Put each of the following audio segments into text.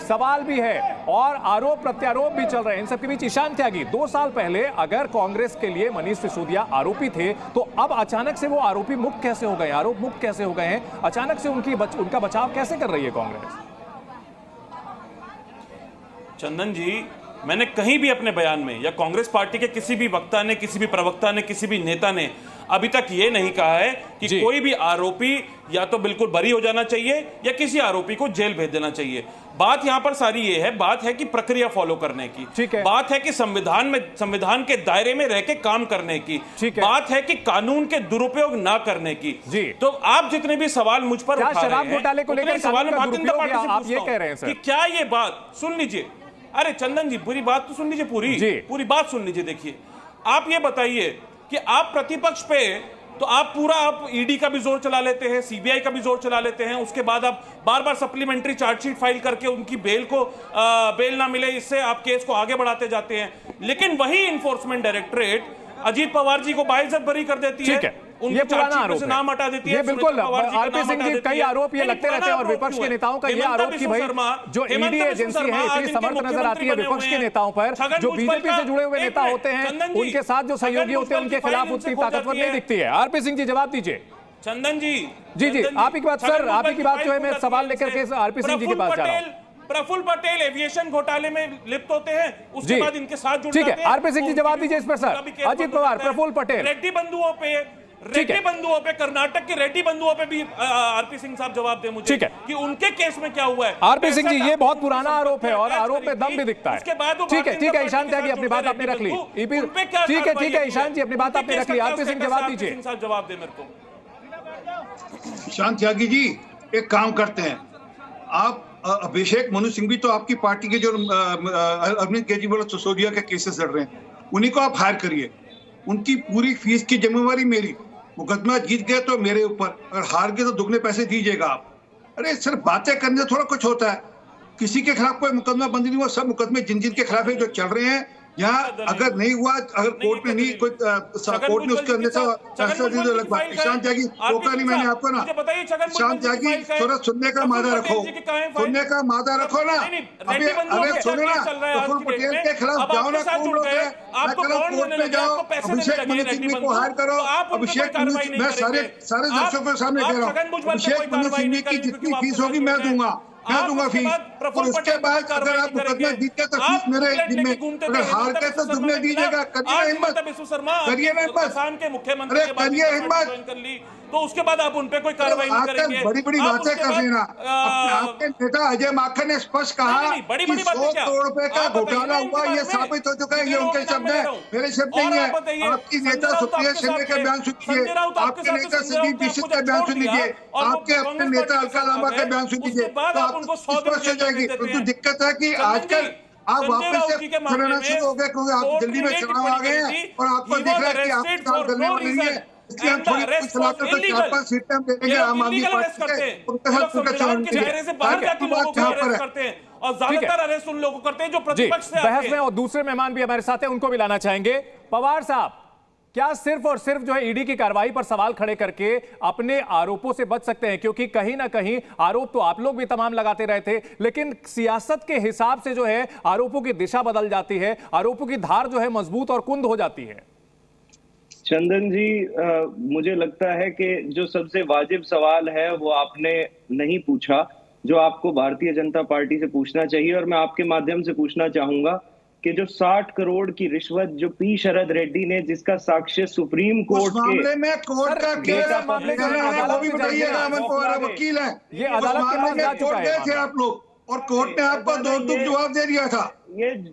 सवाल भी है और आरोप प्रत्यारोप भी चल रहे हैं। इन सबके बीच ईशान त्यागी, 2 साल पहले अगर कांग्रेस के लिए मनीष सिसोदिया आरोपी थे तो अब अचानक से वो आरोपी मुक्त कैसे हो गए, आरोप मुक्त कैसे हो गए हैं? अचानक से उनका बचाव कैसे कर रही है कांग्रेस? चंदन जी, मैंने कहीं भी अपने बयान में या कांग्रेस पार्टी के किसी भी वक्ता ने, किसी भी प्रवक्ता ने, किसी भी नेता ने अभी तक ये नहीं कहा है कि कोई भी आरोपी या तो बिल्कुल बरी हो जाना चाहिए या किसी आरोपी को जेल भेज देना चाहिए। बात यहां पर सारी ये है, बात है कि प्रक्रिया फॉलो करने की, बात है कि संविधान के दायरे में रह के काम करने की, बात है कि कानून के दुरुपयोग ना करने की। तो आप जितने भी सवाल मुझ पर उठा रहे हैं, शराब घोटाले को लेकर सवाल में भारतीय जनता पार्टी से आप ये कह रहे हैं कि क्या ये बात सुन लीजिए। अरे चंदन जी, पूरी बात तो सुन लीजिए, पूरी बात सुन लीजिए। देखिए, आप ये बताइए कि आप प्रतिपक्ष पे तो आप ईडी का भी जोर चला लेते हैं, सीबीआई का भी जोर चला लेते हैं, उसके बाद आप बार बार सप्लीमेंट्री चार्जशीट फाइल करके उनकी बेल ना मिले, इससे आप केस को आगे बढ़ाते जाते हैं। लेकिन वही इन्फोर्समेंट डायरेक्टरेट अजीत पवार जी को बाइज्जत बरी कर देती है, ये पुराना आरोप है, नाम हटा देती है। ये बिल्कुल आरपी सिंह जी, कई आरोप ये लगते रहते हैं और विपक्ष के नेताओं का ये आरोप कि भाई जो ईडी एजेंसी है इतनी समर्थ नजर आती है विपक्ष के नेताओं पर, जो बीजेपी से जुड़े हुए नेता होते हैं उनके साथ जो सहयोगी होते हैं उनके खिलाफ उतनी ताकतवर नहीं दिखती है। आरपी सिंह जी जवाब दीजिए। चंदन जी जी आप ही की बात सर, आप ही की बात जो है मैं सवाल लेकर के आरपी सिंह जी के पास जा रहा हूँ। प्रफुल्ल पटेल एविएशन घोटाले में लिप्त होते हैं, उसके बाद इनके साथ जुड़ जाते हैं। आरपी सिंह जी जवाब दीजिए इस पर सर। अजीत पवार, प्रफुल्ल पटेल, रेड्डी बंधुओं पे कर्नाटक के रेड्डी बंधुओं पे भी आरपी सिंह साहब जवाब दें मुझे कि उनके केस में क्या हुआ है। आरपी सिंह जी, ये बहुत पुराना आरोप है और आरोप में दम भी दिखता है। ठीक है ईशान त्यागी, अपनी बात आपने रख ली। ठीक है ईशान जी, अपनी बात आपने रख ली। आरपी सिंह जवाब दीजिए। जवाब दे मेरे को। ईशान त्यागी जी, एक काम करते हैं, आप अभिषेक मनु सिंह भी तो आपकी पार्टी के जो अरविंद केजरीवाल और सिसोदिया के केसेस लड़ रहे हैं, उन्हीं को आप हायर करिए। उनकी पूरी फीस की जिम्मेवारी मेरी, मुकदमा जीत गए तो मेरे ऊपर, अगर हार गए तो दुगने पैसे दीजिएगा आप। अरे सिर्फ बातें करने से थोड़ा कुछ होता है। किसी के खिलाफ कोई मुकदमा बंद नहीं हुआ, सब मुकदमे जिन के खिलाफ है जो चल रहे हैं। यहाँ अगर नहीं हुआ, अगर कोर्ट में नहीं कोई कोर्ट ने उसके अंदर फैसला दिया तो अलग बात। ईशान त्यागी, रोका नहीं मैंने आपको ना। ईशान त्यागी, थोड़ा सुनने का मादा रखो, सुनने का मादा रखो ना। अभी अगर सुनो ना, प्रफुल्ल पटेल के खिलाफ जाओ ना, कोर्ट में जाओ, अभिषेक मनु सिंह को हायर करो। अभिषेक मनु, मैं सारे दर्शकों के सामने कह रहा हूँ, अभिषेक मनु सिंह की जितनी फीस होगी मैं दूंगा फीस। और उसके बाद अगर आप मुकदमा जीतते तो फीस मेरे जिम्मे, अगर हार गए तो दुगने दीजिएगा। करिए हिम्मत, करिए हिम्मत, अरे करिए हिम्मत। तो उसके बाद आप उन पे कोई कार्रवाई नहीं करेंगे। बड़ी बड़ी बातें कर देना। आपके नेता अजय माकन ने स्पष्ट कहा कि 100 करोड़ रुपए का घोटाला हुआ, ये साबित हो चुका है। ये उनके शब्द है, मेरे शब्द नहीं है। आपकी नेता सुप्रिया शिंदे का बयान सुन लीजिए, आपके नेता संदीप दीक्षित का बयान सुन लीजिए, आपके अपने नेता अलका लांबा का बयान सुन लीजिए, तो आपको स्पष्ट हो जाएगी। तो दिक्कत है कि आजकल आप वापस से चलाना शुरू हो गए क्योंकि आप दिल्ली में चुनाव आ गए हैं और आपको दिख रहा है कि आपके साथ गलने वाली नहीं है, इसलिए हम थोड़ी चलाकर तो 4-5 सीटें हम देंगे आम आदमी पार्टी के, उनके साथ उनका चलन है। और ज्यादातर अरेस्ट उन लोगों करते हैं जो प्रतिपक्ष से बहस में। और दूसरे मेहमान भी हमारे साथ हैं, उनको भी लाना चाहेंगे। पवार साहब, क्या सिर्फ और सिर्फ जो है ईडी की कार्रवाई पर सवाल खड़े करके अपने आरोपों से बच सकते हैं? क्योंकि कहीं ना कहीं आरोप तो आप लोग भी तमाम लगाते रहे थे, लेकिन सियासत के हिसाब से जो है आरोपों की दिशा बदल जाती है, आरोपों की धार जो है मजबूत और कुंद हो जाती है। चंदन जी, मुझे लगता है कि जो सबसे वाजिब सवाल है वो आपने नहीं पूछा, जो आपको भारतीय जनता पार्टी से पूछना चाहिए। और मैं आपके माध्यम से पूछना चाहूंगा कि जो 60 करोड़ की रिश्वत जो पी शरद रेड्डी ने, जिसका साक्ष्य सुप्रीम कोर्ट के मामले में कोर्ट का केस मामले का वो भी बताइए। अमन पवार वकील है, ये अदालत के पास जा चुका है। थे आप लोग और कोर्ट ने आपको दो जवाब दे दिया था।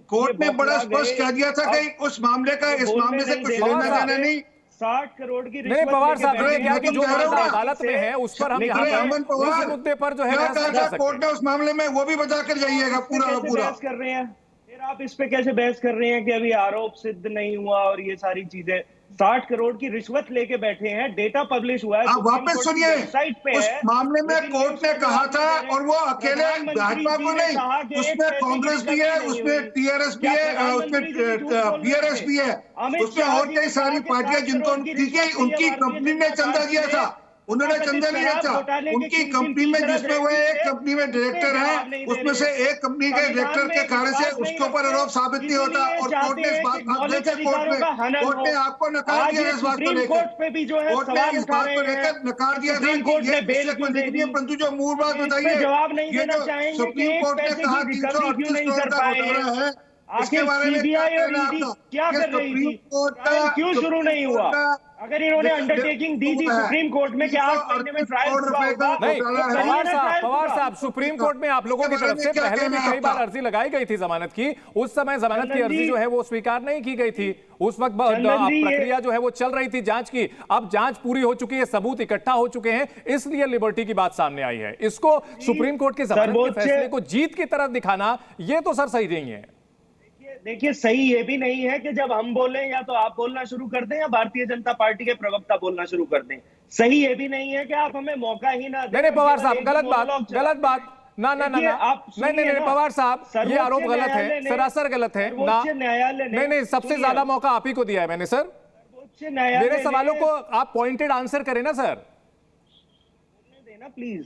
कोर्ट ने बड़ा स्पष्ट कह दिया था कि उस मामले का इस मामले से कुछ लेना देना नहीं। 60 करोड़ की नहीं पवार साहब, जो अदालत में है उस पर हम यहाँ मुद्दे पर जो है कोर्ट ने उस मामले में वो भी बता कर जाइएगा पूरा कर रहे हैं। फिर आप इस पे कैसे बहस कर रहे हैं कि अभी आरोप सिद्ध नहीं हुआ और ये सारी चीजें। 60 करोड़ की रिश्वत लेके बैठे हैं, डेटा पब्लिश हुआ है। आप वापस सुनिए, उस मामले में कोर्ट ने कहा था, और वो अकेले भाजपा को नहीं, उसमें कांग्रेस भी है, उसमें टीआरएस भी है, उसमें बीआरएस भी है, उसमें और कई सारी पार्टियां जिनको उनकी कंपनी ने चंदा दिया था। उन्होंने चंदा नहीं बेचा। उनकी कंपनी में, जिसमें वो एक कंपनी में डायरेक्टर है, उसमें से एक कंपनी के डायरेक्टर के कारण से उसके ऊपर आरोप साबित नहीं होता, और कोर्ट ने इस बात कोर्ट ने आपको नकार दिया इस बात को लेकर। कोर्ट ने इस बात को लेकर नकार दिया था कि ये विषय को दिख नहीं है, परंतु जो मूल बात बताइए, ये जो सुप्रीम कोर्ट ने कहा 338 करोड़ का घोटाला है, इसके बारे में क्या कर रही थी, क्यों शुरू नहीं हुआ? अगर इन्होंने अंडरटेकिंग दी थी सुप्रीम कोर्ट में कि 8 महीने में ट्रायल होगा, नहीं पवार साहब, सुप्रीम कोर्ट में आप लोगों की तरफ से पहले भी कई बार अर्जी लगाई गई थी जमानत की। उस समय जमानत की अर्जी जो है वो स्वीकार नहीं की गई थी। उस वक्त प्रक्रिया जो है वो चल रही थी जांच की। अब जांच पूरी हो चुकी है, सबूत इकट्ठा हो चुके हैं, इसलिए लिबर्टी की बात सामने आई है। इसको सुप्रीम कोर्ट के जमानत के फैसले को जीत की तरफ दिखाना, ये तो सर सही नहीं है। देखिए, सही ये भी नहीं है कि जब हम बोलें या तो आप बोलना शुरू कर दें या भारतीय जनता पार्टी के प्रवक्ता बोलना शुरू कर दें। सही ये भी नहीं है कि आप हमें मौका ही ना दें। नहीं पवार साहब, गलत बात ना आप नहीं पवार साहब, ये आरोप गलत है, सरासर गलत है ना। न्यायालय नहीं, सबसे ज्यादा मौका आप ही को दिया है मैंने सर। सर्वोच्च न्यायालय, मेरे सवालों को आप पॉइंटेड आंसर करें ना सर, देना प्लीज।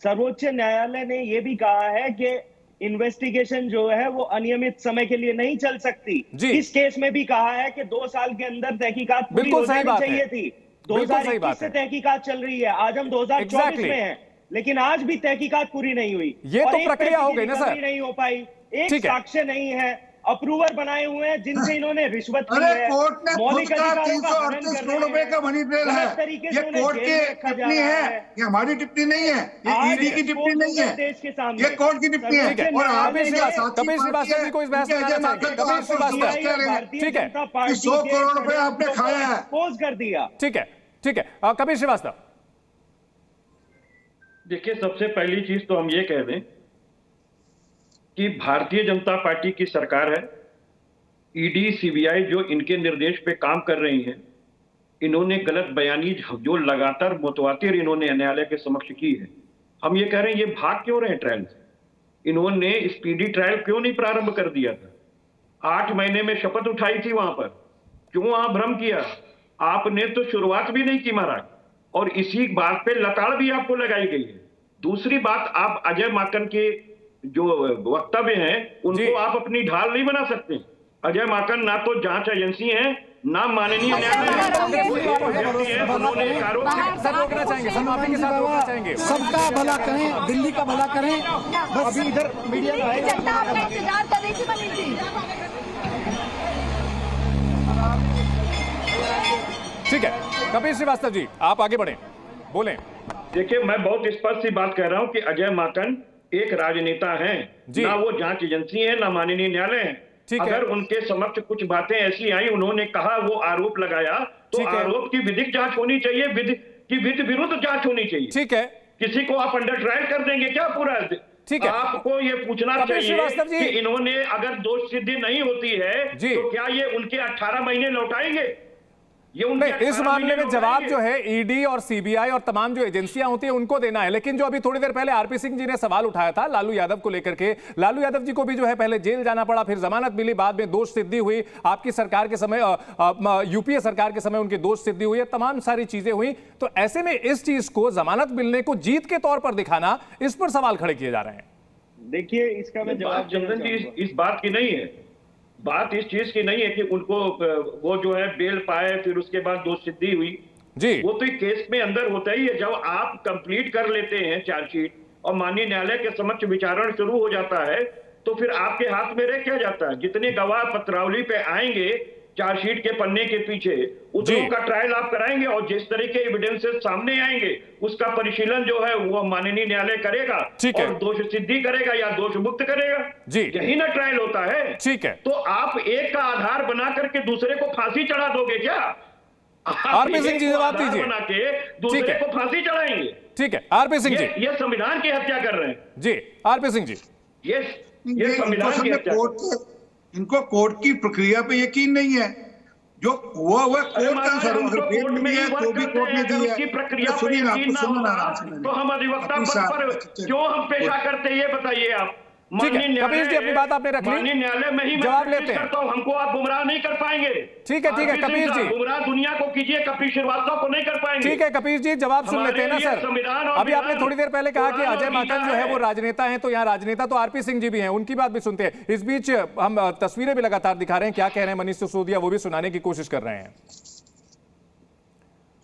सर्वोच्च न्यायालय ने यह भी कहा है कि इन्वेस्टिगेशन जो है वो अनियमित समय के लिए नहीं चल सकती। इस केस में भी कहा है कि 2 साल के अंदर तहकीकात पूरी हो जानी चाहिए थी। 2021 से तहकीकात चल रही है, आज हम 2024 में हैं, लेकिन आज भी तहकीकात पूरी नहीं हुई। ये तो प्रक्रिया हो गई ना सर, नहीं हो पाई। एक साक्ष्य नहीं है, अप्रूवर बनाए हुए हैं जिनसे इन्होंने रिश्वत ली है। कोर्ट ने खुद कहा 338 करोड़ रुपए का मनी ट्रेल है। ये कोर्ट की टिप्पणी है, ये हमारी टिप्पणी नहीं है, ये ईडी की टिप्पणी नहीं है, देश के सामने ये कोर्ट की टिप्पणी है। और आपने कपिल श्रीवास्तव जी को इस बहस में आना चाहिए। कपिल श्रीवास्तव, ठीक है, 100 करोड़ रुपए आपने खाया है, पोज कर दिया। ठीक है कपिल श्रीवास्तव। देखिए, सबसे पहली चीज तो हम ये कह दें कि भारतीय जनता पार्टी की सरकार है, ईडी सीबीआई जो इनके निर्देश पे काम कर रही हैं, इन्होंने गलत बयानी जो लगातार मुतवातिर इन्होंने न्यायालय के समक्ष की है। हम ये कह रहे हैं ये भाग क्यों रहे ट्रायल से? इन्होंने स्पीडी ट्रायल क्यों नहीं प्रारंभ कर दिया था? 8 महीने में शपथ उठाई थी वहां पर, क्यों वहां भ्रम किया? आपने तो शुरुआत भी नहीं की महाराज, और इसी बात पे लताड़ भी आपको लगाई गई है। दूसरी बात, आप अजय माकन के जो वक्तव्य हैं उनको आप अपनी ढाल नहीं बना सकते। अजय माकन ना तो जांच एजेंसी है, ना माननीय न्यायालय। सबका भला करें, दिल्ली का भला करें। बस अभी इधर मीडिया में इंतजार कर रही थी मनीष जी। ठीक है कपिल श्रीवास्तव जी, आप आगे बढ़ें, बोलें। देखिए, मैं बहुत स्पष्ट सी बात कह रहा हूं कि अजय माकन एक राजनेता हैं, ना वो जांच एजेंसी है, ना माननीय न्यायालय है। अगर उनके समक्ष कुछ बातें ऐसी आई, उन्होंने कहा, वो आरोप लगाया, तो आरोप की विधिक जांच होनी चाहिए, विधि विरुद्ध जांच होनी चाहिए। ठीक है, किसी को आप अंडर ट्रायल कर देंगे क्या पूरा? ठीक है, आपको ये पूछना चाहिए कि इन्होंने अगर दोष सिद्धि नहीं होती है तो क्या ये उनके 18 महीने लौटाएंगे? नहीं, इस मामले में जवाब जो है ईडी और सीबीआई और तमाम जो एजेंसियां होती है उनको देना है। लेकिन जो अभी थोड़ी देर पहले आरपी सिंह जी ने सवाल उठाया था लालू यादव को लेकर के, लालू यादव जी को भी जो है पहले जेल जाना पड़ा, फिर जमानत मिली, बाद में दोष सिद्धि हुई, आपकी सरकार के समय यूपीए सरकार के समय उनकी दोष सिद्धि हुई, तमाम सारी चीजें हुई। तो ऐसे में इस चीज को, जमानत मिलने को जीत के तौर पर दिखाना, इस पर सवाल खड़े किए जा रहे हैं। देखिए, इसका मैं जवाब चंदन जी इस बात की नहीं है, बात इस चीज की नहीं है कि उनको वो जो है बेल पाए, फिर उसके बाद दोष सिद्धि हुई जी, वो तो केस में अंदर होता ही है। जब आप कंप्लीट कर लेते हैं चार्जशीट और माननीय न्यायालय के समक्ष विचारण शुरू हो जाता है, तो फिर आपके हाथ में रह क्या जाता है? जितने गवाह पत्रावली पे आएंगे चार्जशीट के पन्ने के पीछे, उतनों का ट्रायल आप कराएंगे, और जिस तरह के एविडेंसेस सामने आएंगे उसका परिशीलन जो है वो माननीय न्यायालय करेगा और दोष सिद्धि करेगा या दोष मुक्त करेगा जी। यही ना ट्रायल होता है। ठीक है, तो आप एक का आधार बना करके दूसरे को फांसी चढ़ा दोगे क्या? आरपी सिंह जी जवाब दीजिए। बना के दूसरे को फांसी चढ़ाएंगे? ठीक है आरपी सिंह जी, ये संविधान की हत्या कर रहे हैं जी। आरपी सिंह जी, ये संविधान की हत्या। इनको कोर्ट की प्रक्रिया पे यकीन नहीं है, जो हुआ कोर्ट का सर्टिफिकेट मिली है तो भी कोर्ट ने दी है। सुनिए ना, तो हम अधिवक्ता पद पर क्यों हम पेशा करते हैं ये बताइए आप। ठीक है कपिल जी, अपनी बात आपने रख ली, माननीय न्यायालय में ही जवाब लेते हैं। करता हूं, हमको आप गुमराह नहीं कर पाएंगे। ठीक है कपिल जी, गुमराह दुनिया को कीजिए, कपिल श्रीवास्तव को नहीं कर पाएंगे। ठीक है कपिल जी, जवाब सुन लेते हैं ना सर। अभी आपने थोड़ी देर पहले कहा कि अजय माकन जो है वो राजनेता है, तो यहाँ राजनेता तो आरपी सिंह जी भी हैं, उनकी बात भी सुनते हैं। इस बीच हम तस्वीरें भी लगातार दिखा रहे हैं, क्या कह रहे हैं मनीष सिसोदिया वो भी सुनाने की कोशिश कर रहे हैं।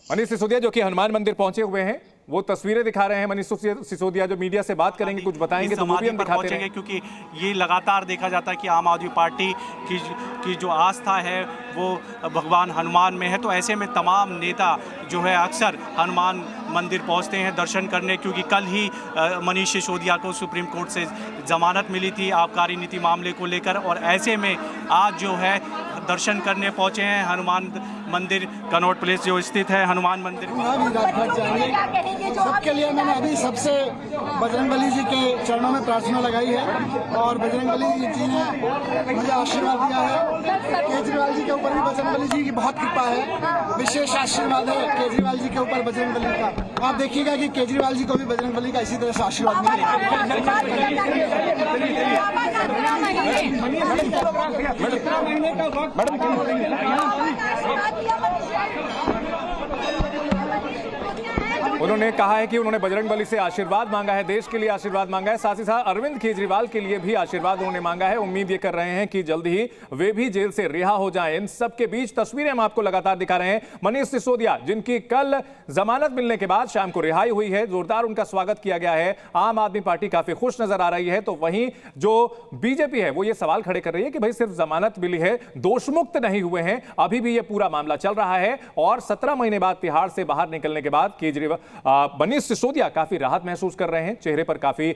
मनीष सिसोदिया जो कि हनुमान मंदिर पहुंचे हुए हैं, वो तस्वीरें दिखा रहे हैं। मनीष सिसोदिया जो मीडिया से बात करेंगे, कुछ बताएंगे तो वो भी हम दिखाते रहेंगे, क्योंकि ये लगातार देखा जाता है कि आम आदमी पार्टी की जो आस्था है वो भगवान हनुमान में है। तो ऐसे में तमाम नेता जो है अक्सर हनुमान मंदिर पहुंचते हैं दर्शन करने, क्योंकि कल ही मनीष सिसोदिया को सुप्रीम कोर्ट से जमानत मिली थी आबकारी नीति मामले को लेकर, और ऐसे में आज जो है दर्शन करने पहुंचे हैं हनुमान मंदिर, कनॉट प्लेस जो स्थित है हनुमान मंदिर। सबके लिए मैंने अभी सबसे बजरंगबली जी के चरणों में प्रार्थना लगाई है, और बजरंगबली जी ने मुझे आशीर्वाद दिया है। केजरीवाल जी के ऊपर भी बजरंगबली जी की बहुत कृपा है, विशेष आशीर्वाद है केजरीवाल जी के ऊपर बजरंगबली का। आप देखिएगा कि केजरीवाल जी को भी बजरंगबली का इसी तरह से आशीर्वाद उन्होंने कहा है कि उन्होंने बजरंगबली से आशीर्वाद मांगा है, देश के लिए आशीर्वाद मांगा है, साथ ही साथ अरविंद केजरीवाल के लिए भी आशीर्वाद उन्होंने मांगा है। उम्मीद ये कर रहे हैं कि जल्द ही वे भी जेल से रिहा हो जाएं। इन सब के बीच तस्वीरें हम आपको लगातार दिखा रहे हैं। मनीष सिसोदिया जिनकी कल जमानत मिलने के बाद शाम को रिहाई हुई है, जोरदार उनका स्वागत किया गया है। आम आदमी पार्टी काफी खुश नजर आ रही है, तो वहीं जो बीजेपी है वो ये सवाल खड़े कर रही है कि भाई सिर्फ जमानत मिली है, दोषमुक्त नहीं हुए हैं, अभी भी ये पूरा मामला चल रहा है। और 17 महीने बाद तिहाड़ से बाहर निकलने के बाद केजरीवाल मनीष सिसोदिया काफी राहत महसूस कर रहे हैं, चेहरे पर काफी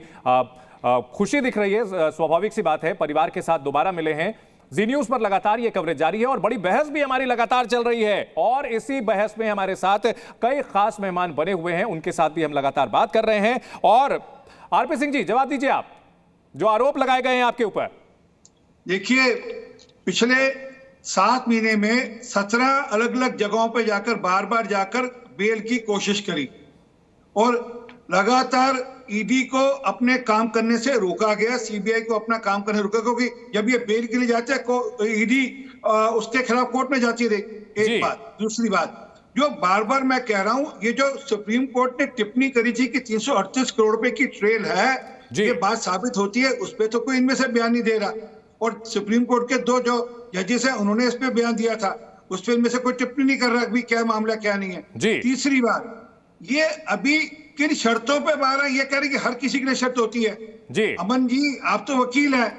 खुशी दिख रही है। स्वाभाविक सी बात है, परिवार के साथ दोबारा मिले हैं। जी न्यूज पर लगातार ये कवरेज जारी है और बड़ी बहस भी हमारी लगातार चल रही है, और इसी बहस में हमारे साथ कई खास मेहमान बने हुए हैं, उनके साथ भी हम लगातार बात कर रहे हैं। और आरपी सिंह जी, जवाब दीजिए, आप जो आरोप लगाए गए हैं आपके ऊपर। देखिए, पिछले 7 महीने में 17 अलग अलग जगहों पर जाकर बार बार जाकर बेल की कोशिश करी, और लगातार ईडी को अपने काम करने से रोका गया, सीबीआई को अपना काम करने रोका, क्योंकि जब ये बेल के लिए जाते हैं ईडी उसके खिलाफ कोर्ट में जाती रही। एक बात। दूसरी बात, जो बार बार मैं कह रहा हूं, ये जो सुप्रीम कोर्ट ने टिप्पणी करी थी कि 338 करोड़ रुपए की ट्रेल है, ये बात साबित होती है, उस पर तो कोई इनमें से बयान नहीं दे रहा। और सुप्रीम कोर्ट के 2 जो जजेस हैं उन्होंने इस पे बयान दिया था, उस पर इनमें से कोई टिप्पणी नहीं कर रहा कि क्या मामला क्या नहीं है। तीसरी बात, ये अभी किन शर्तों पे बारह ये कह रहे कि हर किसी के लिए शर्त होती है। जी अमन जी, आप तो वकील हैं,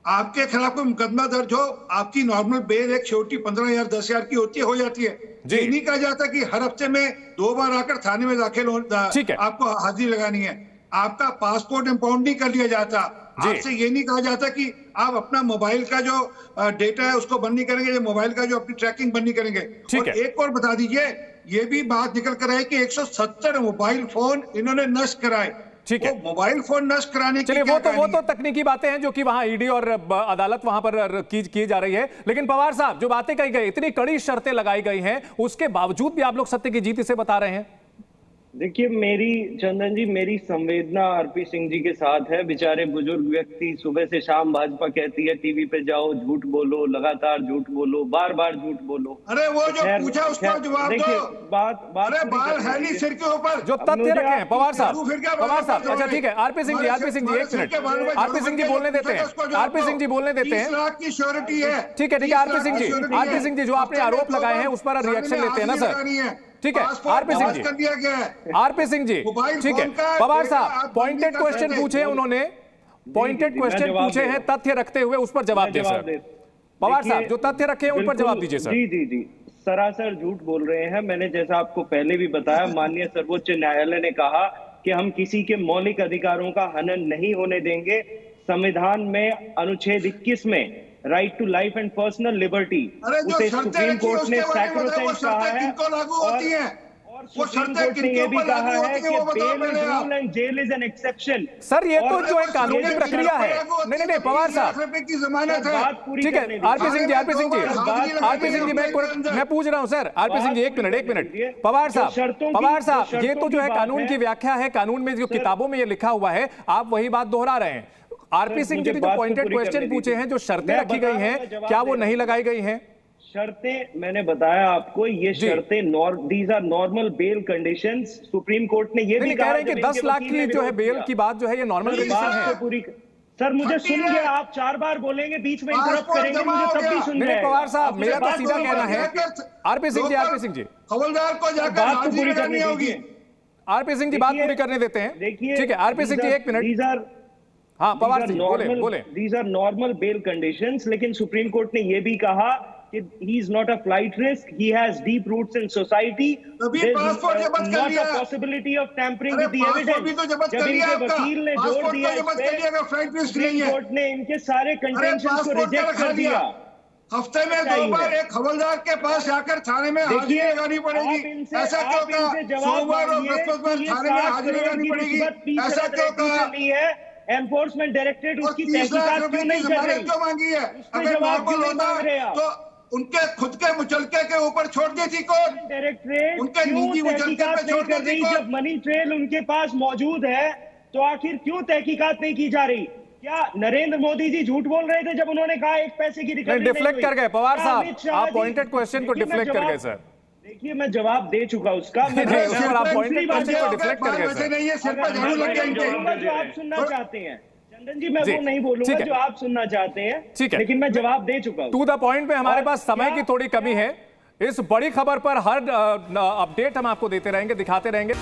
आपके खिलाफ कोई मुकदमा दर्ज हो, आपकी नॉर्मल बेल एक छोटी 15,000 10,000 की होती है, हो जाती है। ये नहीं कहा जाता कि हर हफ्ते में 2 बार आकर थाने में दाखिल हो, आपको हाजिरी लगानी है। आपका पासपोर्ट इंपाउंड नहीं कर लिया जाता, आपसे ये नहीं कहा जाता कि आप अपना मोबाइल का जो डेटा है उसको बंद नहीं करेंगे, मोबाइल का जो अपनी ट्रैकिंग बंद नहीं करेंगे। और एक और बता दीजिए, ये भी बात निकल कर आई कि 170 मोबाइल फोन इन्होंने नष्ट कराए। ठीक है, मोबाइल फोन नष्ट कराने की वो तो तकनीकी बातें हैं जो कि वहां ईडी और अदालत वहां पर की जा रही है। लेकिन पवार साहब, जो बातें कही गई, इतनी कड़ी शर्तें लगाई गई हैं, उसके बावजूद भी आप लोग सत्य की जीत इसे बता रहे हैं। देखिए, चंदन जी, मेरी संवेदना आरपी सिंह जी के साथ है। बेचारे बुजुर्ग व्यक्ति, सुबह से शाम भाजपा कहती है टीवी पे जाओ, झूठ बोलो, लगातार झूठ बोलो, बार बार झूठ बोलो। अरे वो जो पूछा उसका जवाब दो। अरे बाल है नहीं सिर के ऊपर, जो तथ्य रखे हैं पवार साहब। अच्छा ठीक है, आरपी सिंह जी, एक मिनट, आरपी सिंह जी बोलने देते हैं, आरपी सिंह जी बोलने देते हैं। 30 लाख की श्योरिटी है। ठीक है, आरपी सिंह जी, जो आपने आरोप लगाए हैं उस पर रिएक्शन लेते हैं ना सर। ठीक है, आरपी सिंह जी, आरपी सिंह जी, ठीक है। पवार साहब, पॉइंटेड क्वेश्चन पूछे उन्होंने, पॉइंटेड क्वेश्चन पूछे हैं, तथ्य रखते हुए उस पर जवाब दें सर। पवार साहब, जो तथ्य रखे हैं उन पर जवाब दीजिए सर। जी, सरासर झूठ बोल रहे हैं। मैंने जैसा आपको पहले भी बताया, माननीय सर्वोच्च न्यायालय ने कहा कि हम किसी के मौलिक अधिकारों का हनन नहीं होने देंगे। संविधान में अनुच्छेद 21 में right to life and personal liberty, उसे सुप्रीम कोर्ट ने सैक्रोसैंक्ट कहा है, और सुप्रीम कोर्ट ने यह भी कहा है कि bail is rule and jail is an exception. Sir, ये तो जो है कानूनी प्रक्रिया है। नहीं पवार साहब, ठीक है, आरपी सिंह जी, मैं पूछ रहा हूं सर। आरपी सिंह जी, एक मिनट। पवार साहब, ये तो जो है कानून की व्याख्या है, कानून में जो किताबों में ये लिखा हुआ है, आप वही बात दोहरा रहे हैं। आरपी सिंह जी ने जो पॉइंटेड क्वेश्चन पूछे हैं, जो शर्तें रखी गई हैं, क्या वो नहीं लगाई गई हैं? शर्तें मैंने बताया आपको, ये शर्तें these are normal bail conditions. Supreme Court ने ये भी कहा है कि 10 लाख की जो है बेल की बात जो है ये नॉर्मल कंडीशन है। पूरी सर मुझे सुन गए, आप 4 बार बोलेंगे, बीच में इंटरप्ट करेंगे, मुझे तब भी सुन रहे हैं। पवार साहब, मेरा तो सीधा कहना है, आरपी सिंह जी हवलदार को जाकर बात तो पूरी करनी होगी। आरपी सिंह जी बात पूरी करने देते हैं, ठीक है? RP Singh ji 1 minute. हाँ, पवार सिंह बोले। These are normal bail conditions, लेकिन सुप्रीम कोर्ट ने ये भी कहा कि he is not a flight risk, he has deep roots in society, there is not a possibility of tampering with the evidence। जब इनके वकील ने जोर दिया इस पे, सुप्रीम कोर्ट ने इनके सारे कंटेंशंस को रिजेक्ट कर दिया। हफ्ते में 2 बार एक हवलदार के पास जाकर थाने में हाजिरी लगानी पड़ेगी, ऐसा क्यों कहा? सोमवार और बृहस्पतिवार थाने में हाजिरी लगानी पड़ेगी, ऐसा क्यों कहा? नहीं है एनफोर्समेंट डायरेक्टरेट उसकी तहकीकात क्यों नहीं कर रही? क्यों मांगी है? अगर नॉर्मल होता तो उनके खुद के मुचलके के ऊपर छोड़ दी थी कोर्ट, डायरेक्टरेट उनके निजी मुचलके पे छोड़ दी थी कोर्ट। जब मनी ट्रेल उनके पास मौजूद है तो आखिर क्यों तहकीकात नहीं की जा रही? क्या नरेंद्र मोदी जी झूठ बोल रहे थे जब उन्होंने कहा 1 पैसे की रिकवरी नहीं? डिफ्लेक्ट कर गए पवार साहब, आप पॉइंटेड क्वेश्चन को डिफ्लेक्ट कर गए सर। देखिए मैं जवाब दे चुका उसका, आप पॉइंटेड क्वेश्चन को डिफ्लेक्ट कर गए सर। नहीं, ये सिर पर झाड़ू लग गया जो आप सुनना चाहते हैं चंदन जी, मैं वो नहीं बोलूंगा जो आप सुनना चाहते हैं, ठीक है, लेकिन मैं जवाब दे चुका हूं। टू द पॉइंट पे हमारे पास समय की थोड़ी कमी है। इस बड़ी खबर पर हर अपडेट हम आपको देते रहेंगे, दिखाते रहेंगे।